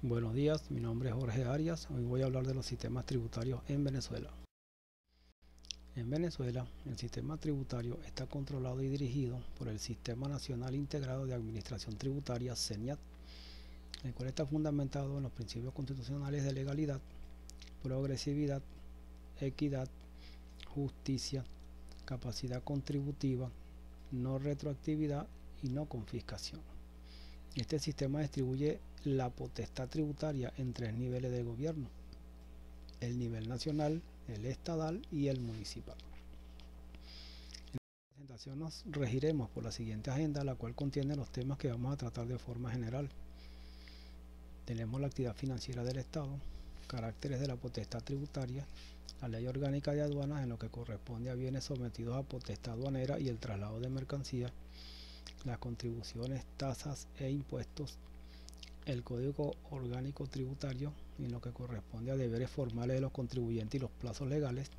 Buenos días, mi nombre es Jorge Arias. Hoy voy a hablar de los sistemas tributarios en Venezuela. En Venezuela, el sistema tributario está controlado y dirigido por el Sistema Nacional Integrado de Administración Tributaria, SENIAT, el cual está fundamentado en los principios constitucionales de legalidad, progresividad, equidad, justicia, capacidad contributiva, no retroactividad y no confiscación. Este sistema distribuye la potestad tributaria en tres niveles de gobierno: el nivel nacional, el estatal y el municipal. En esta presentación nos regiremos por la siguiente agenda, la cual contiene los temas que vamos a tratar de forma general. Tenemos la actividad financiera del Estado, caracteres de la potestad tributaria, la ley orgánica de aduanas en lo que corresponde a bienes sometidos a potestad aduanera y el traslado de mercancías, las contribuciones, tasas e impuestos, el Código Orgánico Tributario en lo que corresponde a deberes formales de los contribuyentes y los plazos legales,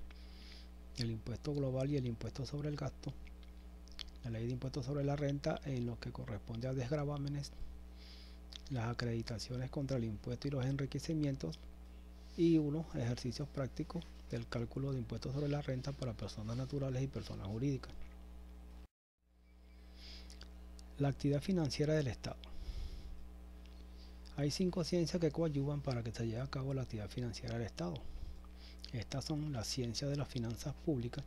el impuesto global y el impuesto sobre el gasto, la ley de impuestos sobre la renta en lo que corresponde a desgravámenes, las acreditaciones contra el impuesto y los enriquecimientos, y unos ejercicios prácticos del cálculo de impuestos sobre la renta para personas naturales y personas jurídicas. La actividad financiera del Estado. Hay 5 ciencias que coadyuvan para que se lleve a cabo la actividad financiera del Estado. Estas son la ciencia de las finanzas públicas,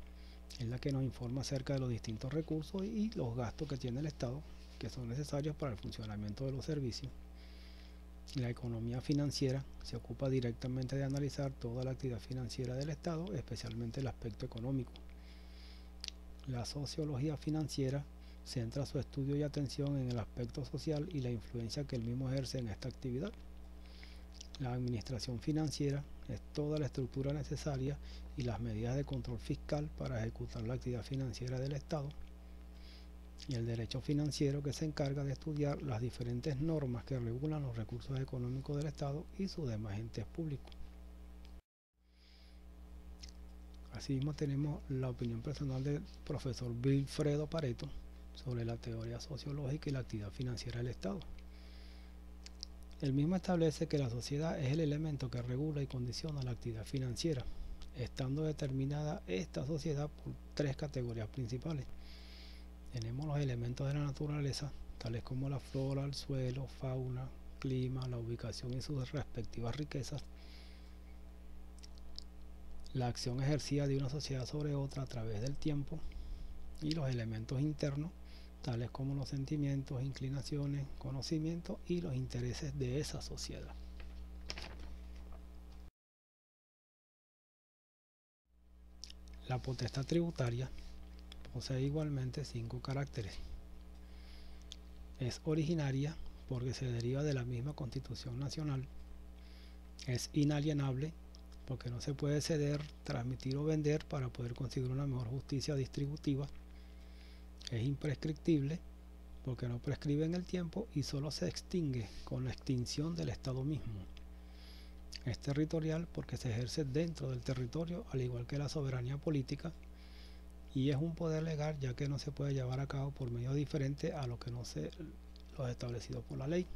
es la que nos informa acerca de los distintos recursos y los gastos que tiene el Estado, que son necesarios para el funcionamiento de los servicios. La economía financiera se ocupa directamente de analizar toda la actividad financiera del Estado, especialmente el aspecto económico. La sociología financiera centra su estudio y atención en el aspecto social y la influencia que el mismo ejerce en esta actividad. La administración financiera es toda la estructura necesaria y las medidas de control fiscal para ejecutar la actividad financiera del Estado. Y el derecho financiero, que se encarga de estudiar las diferentes normas que regulan los recursos económicos del Estado y sus demás entes públicos. Asimismo tenemos la opinión personal del profesor Wilfredo Pareto sobre la teoría sociológica y la actividad financiera del Estado. El mismo establece que la sociedad es el elemento que regula y condiciona la actividad financiera, estando determinada esta sociedad por 3 categorías principales. Tenemos los elementos de la naturaleza, tales como la flora, el suelo, fauna, clima, la ubicación y sus respectivas riquezas, la acción ejercida de una sociedad sobre otra a través del tiempo, y los elementos internos, tales como los sentimientos, inclinaciones, conocimientos y los intereses de esa sociedad. La potestad tributaria posee igualmente 5 caracteres. Es originaria porque se deriva de la misma Constitución Nacional. Es inalienable porque no se puede ceder, transmitir o vender para poder conseguir una mejor justicia distributiva. Es imprescriptible porque no prescribe en el tiempo y solo se extingue con la extinción del Estado mismo. Es territorial porque se ejerce dentro del territorio, al igual que la soberanía política, y es un poder legal, ya que no se puede llevar a cabo por medios diferentes a los establecidos por la ley.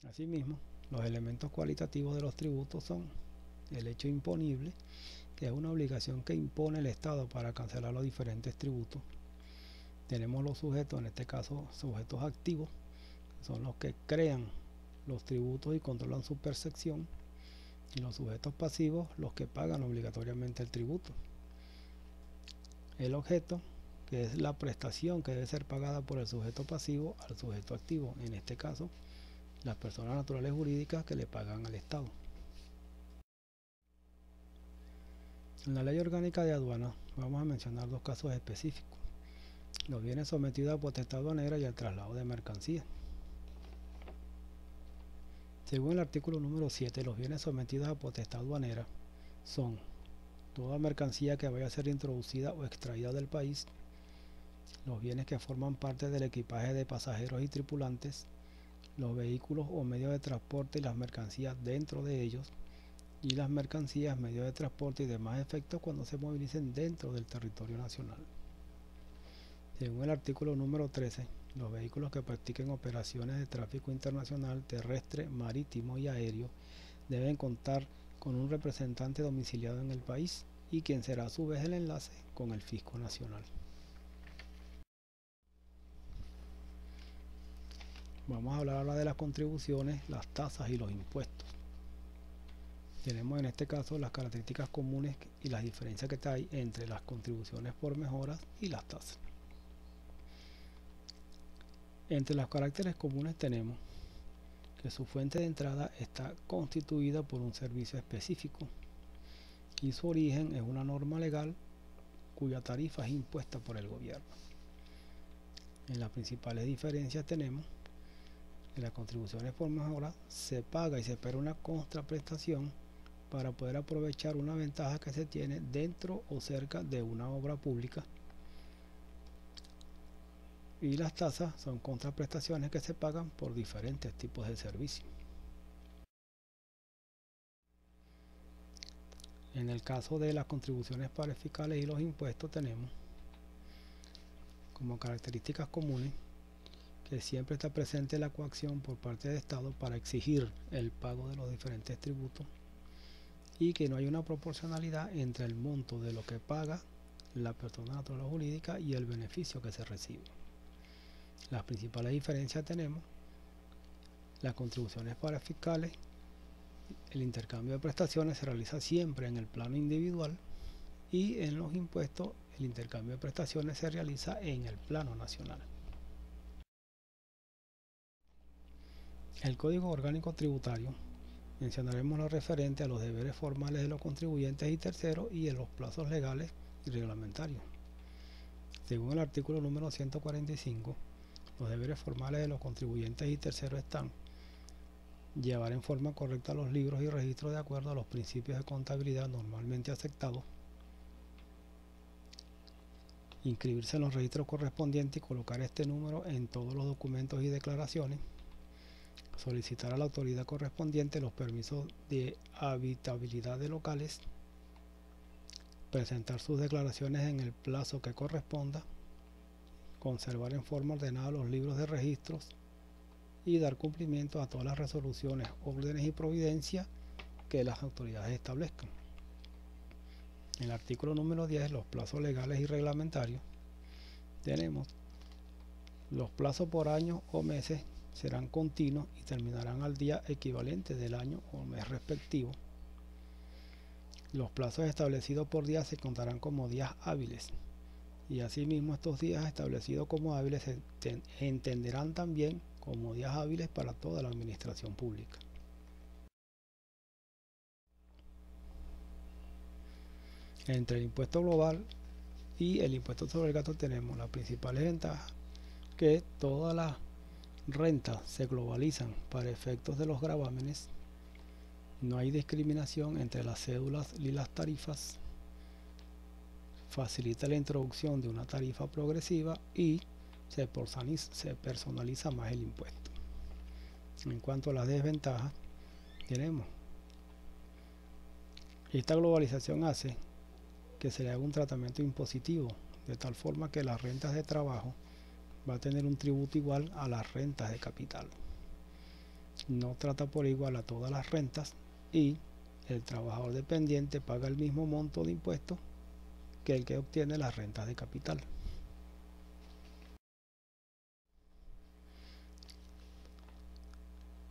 Asimismo, los elementos cualitativos de los tributos son el hecho imponible, que es una obligación que impone el Estado para cancelar los diferentes tributos. Tenemos los sujetos, en este caso sujetos activos, que son los que crean los tributos y controlan su percepción, y los sujetos pasivos, los que pagan obligatoriamente el tributo. El objeto, que es la prestación que debe ser pagada por el sujeto pasivo al sujeto activo, en este caso las personas naturales jurídicas que le pagan al Estado. En la ley orgánica de aduanas vamos a mencionar 2 casos específicos: los bienes sometidos a potestad aduanera y el traslado de mercancías. Según el artículo número 7, los bienes sometidos a potestad aduanera son toda mercancía que vaya a ser introducida o extraída del país, los bienes que forman parte del equipaje de pasajeros y tripulantes, los vehículos o medios de transporte y las mercancías dentro de ellos, y las mercancías, medios de transporte y demás efectos cuando se movilicen dentro del territorio nacional. Según el artículo número 13, Los vehículos que practiquen operaciones de tráfico internacional, terrestre, marítimo y aéreo deben contar con un representante domiciliado en el país y quien será a su vez el enlace con el fisco nacional. Vamos a hablar ahora de las contribuciones, las tasas y los impuestos. Tenemos en este caso las características comunes y las diferencias que hay entre las contribuciones por mejoras y las tasas. Entre los caracteres comunes tenemos que su fuente de entrada está constituida por un servicio específico y su origen es una norma legal cuya tarifa es impuesta por el gobierno. En las principales diferencias tenemos que las contribuciones por mejora se paga y se espera una contraprestación para poder aprovechar una ventaja que se tiene dentro o cerca de una obra pública, y las tasas son contraprestaciones que se pagan por diferentes tipos de servicios. En el caso de las contribuciones para fiscales y los impuestos tenemos como características comunes que siempre está presente la coacción por parte del Estado para exigir el pago de los diferentes tributos y que no hay una proporcionalidad entre el monto de lo que paga la persona natural o jurídica y el beneficio que se recibe. Las principales diferencias tenemos las contribuciones para fiscales. El intercambio de prestaciones se realiza siempre en el plano individual y en los impuestos el intercambio de prestaciones se realiza en el plano nacional. El Código Orgánico Tributario mencionaremos lo referente a los deberes formales de los contribuyentes y terceros y en los plazos legales y reglamentarios. Según el artículo número 145, los deberes formales de los contribuyentes y terceros están: llevar en forma correcta los libros y registros de acuerdo a los principios de contabilidad normalmente aceptados, inscribirse en los registros correspondientes y colocar este número en todos los documentos y declaraciones, solicitar a la autoridad correspondiente los permisos de habitabilidad de locales, presentar sus declaraciones en el plazo que corresponda, conservar en forma ordenada los libros de registros y dar cumplimiento a todas las resoluciones, órdenes y providencias que las autoridades establezcan. En el artículo número 10, los plazos legales y reglamentarios, tenemos los plazos por año o meses serán continuos y terminarán al día equivalente del año o mes respectivo. Los plazos establecidos por día se contarán como días hábiles y asimismo estos días establecidos como hábiles se entenderán también como días hábiles para toda la administración pública. Entre el impuesto global y el impuesto sobre el gasto tenemos las principales ventajas: que todas las rentas se globalizan para efectos de los gravámenes, no hay discriminación entre las cédulas y las tarifas, facilita la introducción de una tarifa progresiva y se personaliza más el impuesto. En cuanto a las desventajas, tenemos esta globalización hace que se le haga un tratamiento impositivo de tal forma que las rentas de trabajo va a tener un tributo igual a las rentas de capital. No trata por igual a todas las rentas y el trabajador dependiente paga el mismo monto de impuestos que el que obtiene las rentas de capital.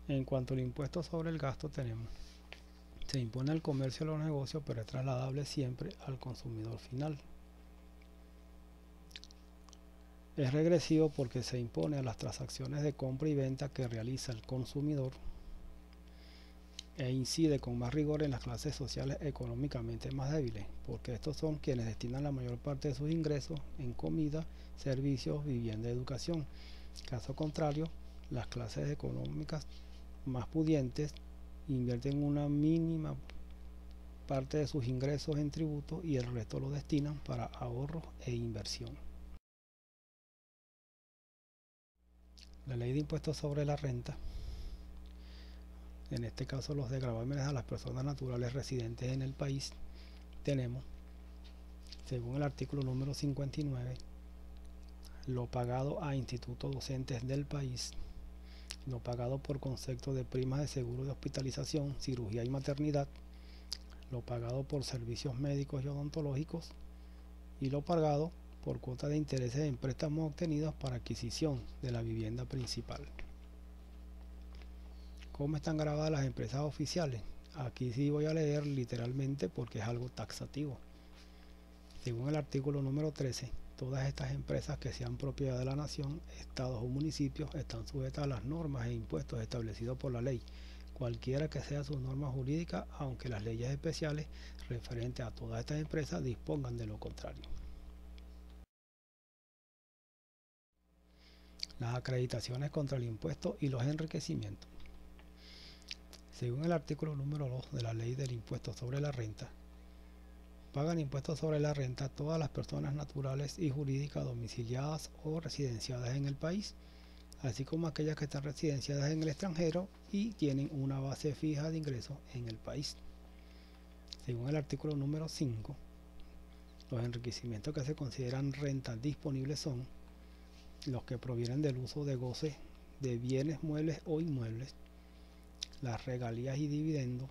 En cuanto al impuesto sobre el gasto tenemos: se impone al comercio y a los negocios, pero es trasladable siempre al consumidor final. Es regresivo porque se impone a las transacciones de compra y venta que realiza el consumidor e incide con más rigor en las clases sociales económicamente más débiles, porque estos son quienes destinan la mayor parte de sus ingresos en comida, servicios, vivienda y educación. Caso contrario, las clases económicas más pudientes invierten una mínima parte de sus ingresos en tributos y el resto lo destinan para ahorros e inversión. La ley de impuestos sobre la renta, en este caso los de gravámenes a las personas naturales residentes en el país, tenemos, según el artículo número 59, lo pagado a institutos docentes del país, lo pagado por concepto de primas de seguro de hospitalización, cirugía y maternidad, lo pagado por servicios médicos y odontológicos y lo pagado por cuotas de intereses en préstamos obtenidos para adquisición de la vivienda principal. ¿Cómo están grabadas las empresas oficiales? Aquí sí voy a leer literalmente porque es algo taxativo. Según el artículo número 13, todas estas empresas que sean propiedad de la nación, estados o municipios están sujetas a las normas e impuestos establecidos por la ley, cualquiera que sea su norma jurídica, aunque las leyes especiales referentes a todas estas empresas dispongan de lo contrario. Las acreditaciones contra el impuesto y los enriquecimientos. Según el artículo número 2 de la Ley del Impuesto sobre la Renta, pagan impuestos sobre la renta todas las personas naturales y jurídicas domiciliadas o residenciadas en el país, así como aquellas que están residenciadas en el extranjero y tienen una base fija de ingresos en el país. Según el artículo número 5, los enriquecimientos que se consideran rentas disponibles son los que provienen del uso de goce de bienes muebles o inmuebles, las regalías y dividendos,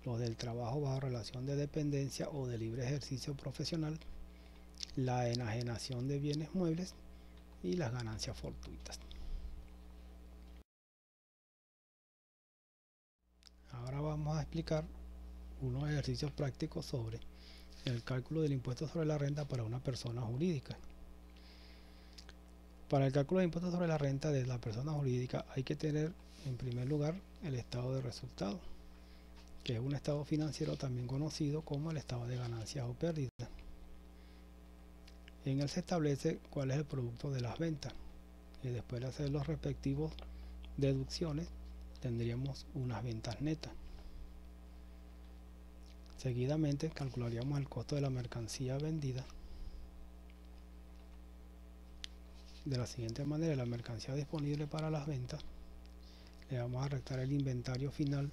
los del trabajo bajo relación de dependencia o de libre ejercicio profesional, la enajenación de bienes muebles y las ganancias fortuitas. Ahora vamos a explicar unos ejercicios prácticos sobre el cálculo del impuesto sobre la renta para una persona jurídica. Para el cálculo del impuesto sobre la renta de la persona jurídica hay que tener en primer lugar el estado de resultados, que es un estado financiero también conocido como el estado de ganancias o pérdidas. En él se establece cuál es el producto de las ventas y después de hacer los respectivos deducciones tendríamos unas ventas netas. Seguidamente calcularíamos el costo de la mercancía vendida de la siguiente manera: la mercancía disponible para las ventas, le vamos a restar el inventario final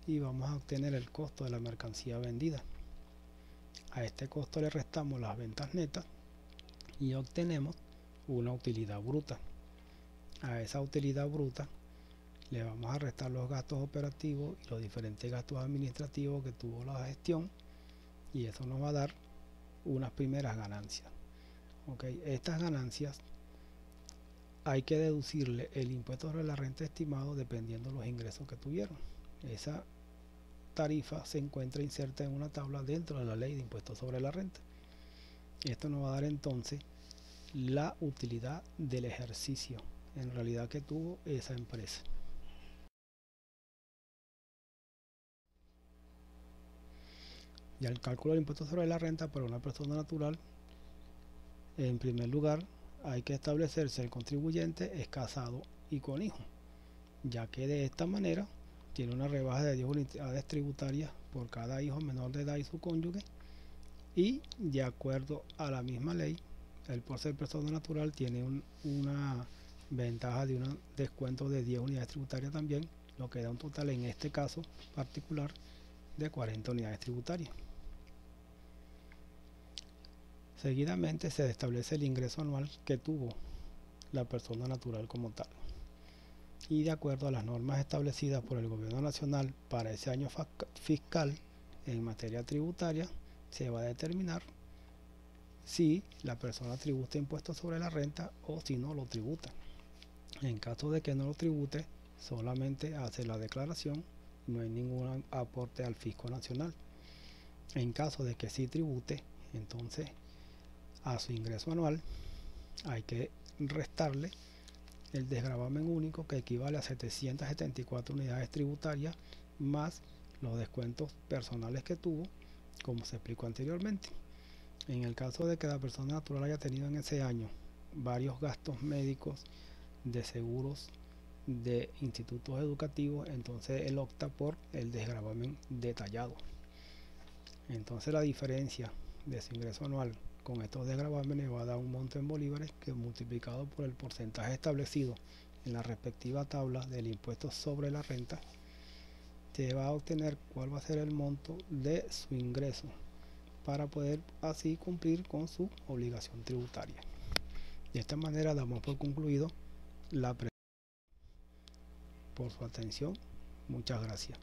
y vamos a obtener el costo de la mercancía vendida. A este costo le restamos las ventas netas y obtenemos una utilidad bruta. A esa utilidad bruta le vamos a restar los gastos operativos y los diferentes gastos administrativos que tuvo la gestión y eso nos va a dar unas primeras ganancias. Estas ganancias hay que deducirle el impuesto sobre la renta estimado dependiendo de los ingresos que tuvieron. Esa tarifa se encuentra inserta en una tabla dentro de la ley de impuestos sobre la renta. Esto nos va a dar entonces la utilidad del ejercicio en realidad que tuvo esa empresa. Y el cálculo del impuesto sobre la renta para una persona natural, en primer lugar hay que establecer si el contribuyente es casado y con hijos, ya que de esta manera tiene una rebaja de 10 unidades tributarias por cada hijo menor de edad y su cónyuge, y de acuerdo a la misma ley, él por ser persona natural tiene una ventaja de un descuento de 10 unidades tributarias también, lo que da un total en este caso particular de 40 unidades tributarias. Seguidamente se establece el ingreso anual que tuvo la persona natural como tal. Y de acuerdo a las normas establecidas por el Gobierno Nacional para ese año fiscal en materia tributaria, se va a determinar si la persona tributa impuestos sobre la renta o si no lo tributa. En caso de que no lo tribute, solamente hace la declaración, no hay ningún aporte al fisco nacional. En caso de que sí tribute, entonces a su ingreso anual hay que restarle el desgravamen único, que equivale a 774 unidades tributarias más los descuentos personales que tuvo, como se explicó anteriormente. En el caso de que la persona natural haya tenido en ese año varios gastos médicos, de seguros, de institutos educativos, entonces él opta por el desgravamen detallado. Entonces la diferencia de su ingreso anual con estos desgravámenes va a dar un monto en bolívares que, multiplicado por el porcentaje establecido en la respectiva tabla del impuesto sobre la renta, se va a obtener cuál va a ser el monto de su ingreso para poder así cumplir con su obligación tributaria. De esta manera damos por concluido la presentación. Por su atención, muchas gracias.